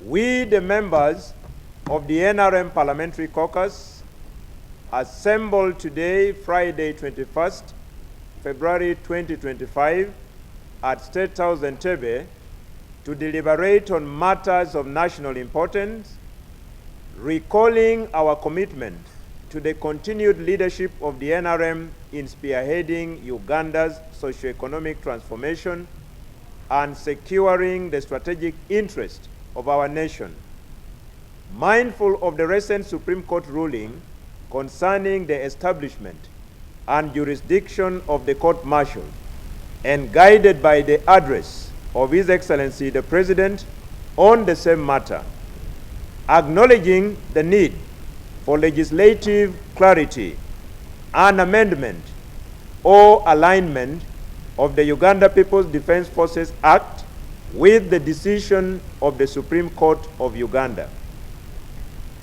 We, the members of the NRM Parliamentary Caucus, assembled today, Friday, 21st February 2025, at State House Entebbe to deliberate on matters of national importance, recalling our commitment to the continued leadership of the NRM in spearheading Uganda's socio-economic transformation and securing the strategic interest of our nation. Mindful of the recent Supreme Court ruling concerning the establishment and jurisdiction of the court-martial, and guided by the address of His Excellency the President on the same matter, acknowledging the need for legislative clarity and amendment or alignment of the Uganda People's Defense Forces Act with the decision of the Supreme Court of Uganda.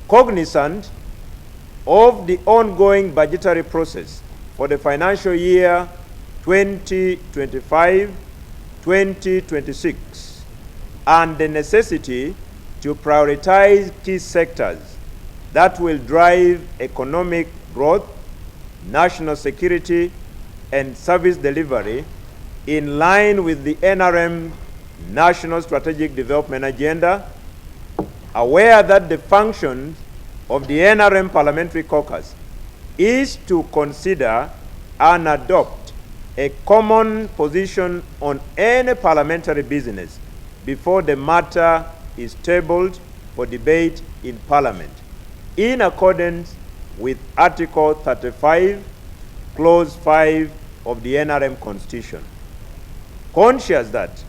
Cognizant of the ongoing budgetary process for the financial year 2025-2026 and the necessity to prioritize key sectors that will drive economic growth, national security, and service delivery in line with the NRM National Strategic Development Agenda, aware that the function of the NRM Parliamentary Caucus is to consider and adopt a common position on any parliamentary business before the matter is tabled for debate in Parliament, in accordance with Article 35, Clause 5 of the NRM Constitution. Conscious that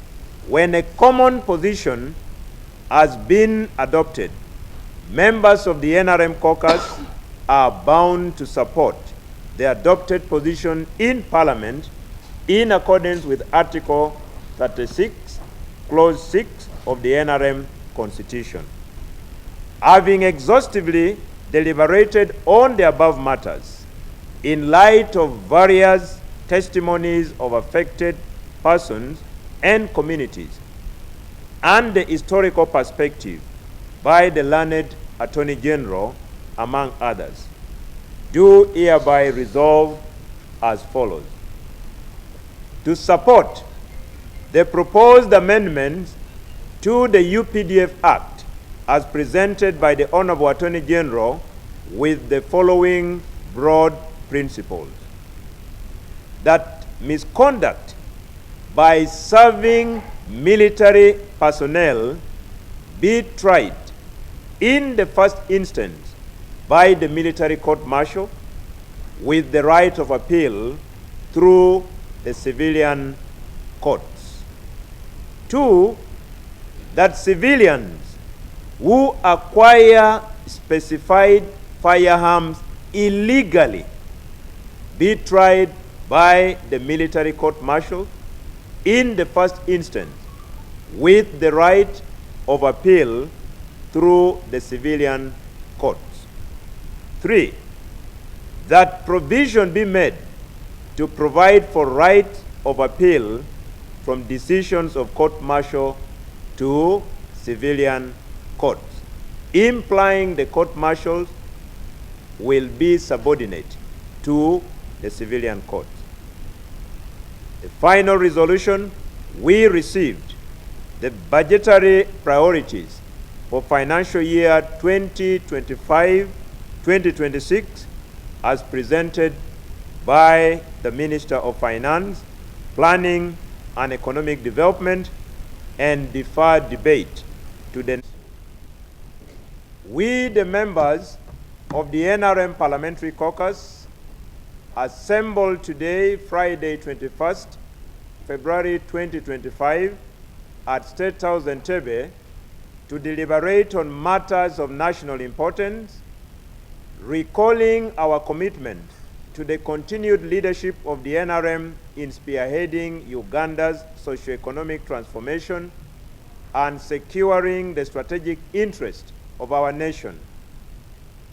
when a common position has been adopted, members of the NRM caucus are bound to support the adopted position in Parliament in accordance with Article 36, Clause 6 of the NRM Constitution. Having exhaustively deliberated on the above matters, in light of various testimonies of affected persons and communities, and the historical perspective by the learned Attorney General, among others, do hereby resolve as follows: to support the proposed amendments to the UPDF Act as presented by the Honorable Attorney General with the following broad principles: that misconduct by serving military personnel be tried in the first instance by the military court-martial with the right of appeal through the civilian courts. 2, that civilians who acquire specified firearms illegally be tried by the military court-martial in the first instance with the right of appeal through the civilian courts. 3, that provision be made to provide for right of appeal from decisions of court-martial to civilian courts, implying the court-martials will be subordinate to the civilian courts. The final resolution, we received the budgetary priorities for financial year 2025-2026 as presented by the Minister of Finance, Planning and Economic Development, and deferred debate to the... We, the members of the NRM Parliamentary Caucus, assembled today, Friday, 21st February 2025, at State House Entebbe to deliberate on matters of national importance, recalling our commitment to the continued leadership of the NRM in spearheading Uganda's socio-economic transformation and securing the strategic interest of our nation.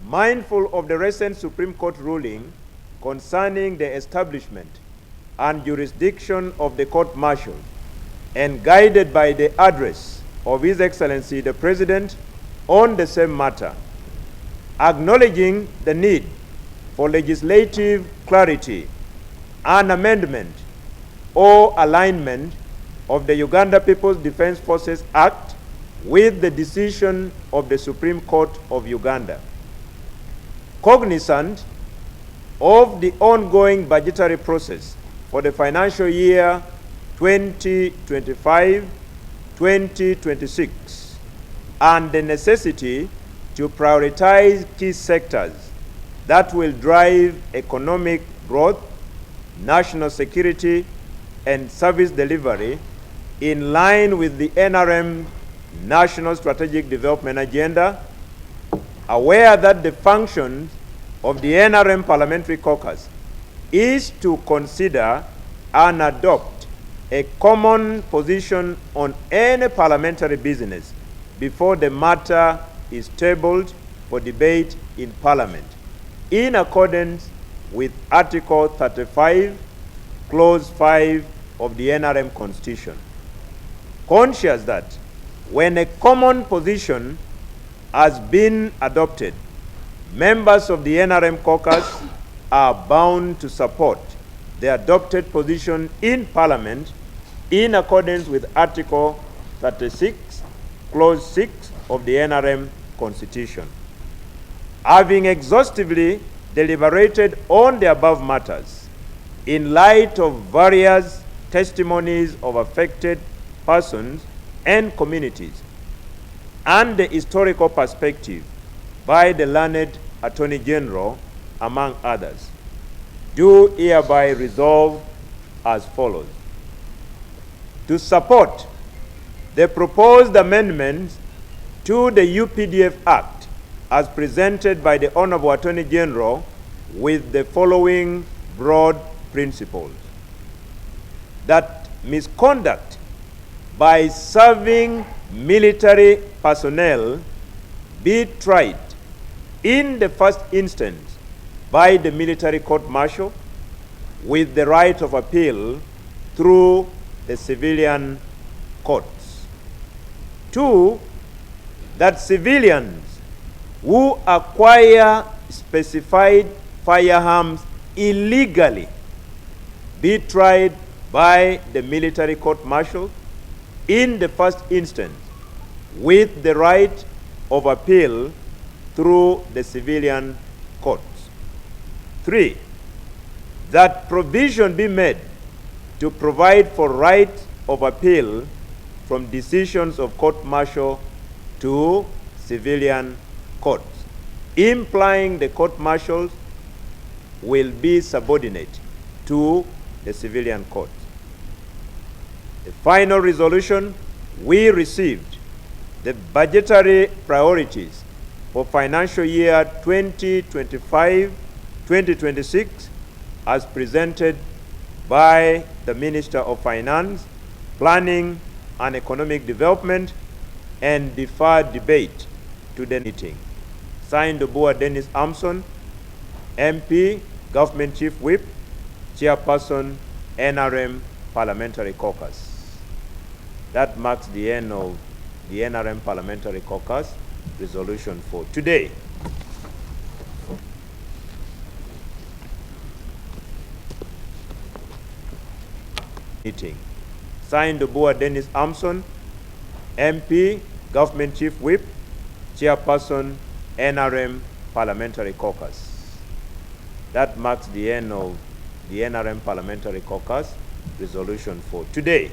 Mindful of the recent Supreme Court ruling concerning the establishment and jurisdiction of the court-martial, and guided by the address of His Excellency the President on the same matter, acknowledging the need for legislative clarity and amendment or alignment of the Uganda People's Defense Forces Act with the decision of the Supreme Court of Uganda. Cognizant of the ongoing budgetary process for the financial year 2025-2026 and the necessity to prioritize key sectors that will drive economic growth, national security, and service delivery in line with the NRM National Strategic Development Agenda, aware that the function of the NRM Parliamentary Caucus is to consider and adopt a common position on any parliamentary business before the matter is tabled for debate in Parliament, in accordance with Article 35, Clause 5 of the NRM Constitution. Conscious that when a common position has been adopted, members of the NRM caucus are bound to support the adopted position in Parliament in accordance with Article 36, Clause 6 of the NRM Constitution. Having exhaustively deliberated on the above matters, in light of various testimonies of affected persons and communities, and the historical perspective by the learned Attorney General, among others, do hereby resolve as follows: to support the proposed amendments to the UPDF Act as presented by the Honorable Attorney General with the following broad principles: that misconduct by serving military personnel be tried in the first instance by the military court-martial with the right of appeal through the civilian courts. 2, that civilians who acquire specified firearms illegally be tried by the military court-martial in the first instance with the right of appeal through the civilian courts. 3, that provision be made to provide for right of appeal from decisions of court-martial to civilian courts, implying the court-martials will be subordinate to the civilian courts. The final resolution, we received the budgetary priorities for financial year 2025-2026 as presented by the Minister of Finance, Planning and Economic Development, and deferred debate to the meeting. Signed, Obua Dennis Amson, MP, Government Chief Whip, Chairperson, NRM Parliamentary Caucus. That marks the end of the NRM Parliamentary Caucus resolution for today. Meeting. Signed, Obua Dennis Amson, MP, Government Chief Whip, Chairperson, NRM Parliamentary Caucus. That marks the end of the NRM Parliamentary Caucus resolution for today.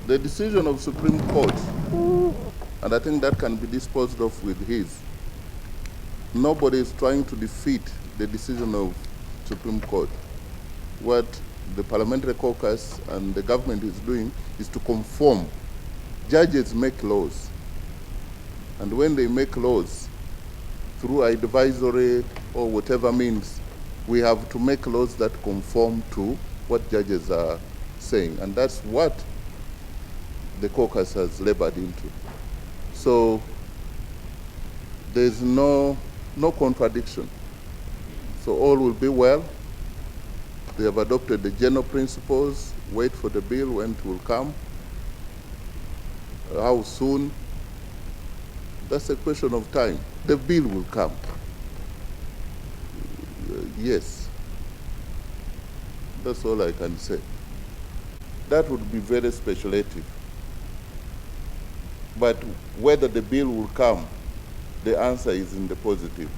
The decision of Supreme Court, and I think that can be disposed of with his. Nobody is trying to defeat the decision of Supreme Court. What the Parliamentary Caucus and the government is doing is to conform. Judges make laws, and when they make laws through advisory or whatever means, we have to make laws that conform to what judges are saying, and that's what the caucus has labored into. So there's no contradiction. So all will be well, They have adopted the general principles, wait for the bill when it will come, how soon. That's a question of time. The bill will come. Yes. That's all I can say. That would be very speculative. But whether the bill will come, the answer is in the positive.